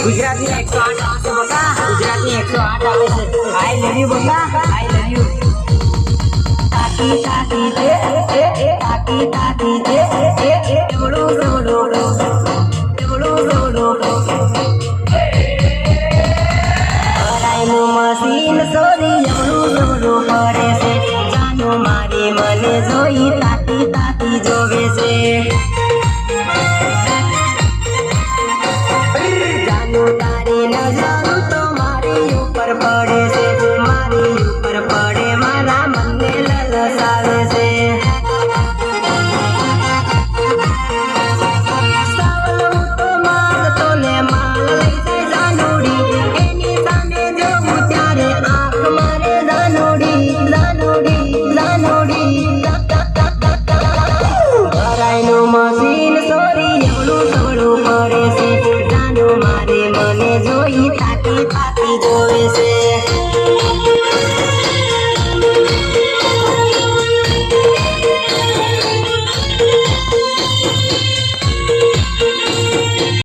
ગુજરાતી 108 આવે છે બકા, ગુજરાતી 108 આવે છે. આઈ લવ યુ બકા, આઈ લવ યુ. તાકી તાકી તાકી તાકી એવડો એવડો એવડો એવડો ભરાયનું મશીન સોરી એવડું એવડું પડે છે. જાનું મારી મને જોઈ તાકી તાકી જોવે છે. જાનું તારી નજર તો મારી ઉપર પડે છે, મારી ઉપર પડે મારા મનને લલસાવે છે. સાવલું તો માગતો ને માલ લઈ જાય જાનુડી, એની સામે જોઉં ત્યારે આંખ મારે જાનુડી જાનુડી જાનુડી. ભરાયનું મશીન સોરી એવડું સવડું પડે છે. જાનું મારે મને જોઈ તાકી તાકી જોવે છે.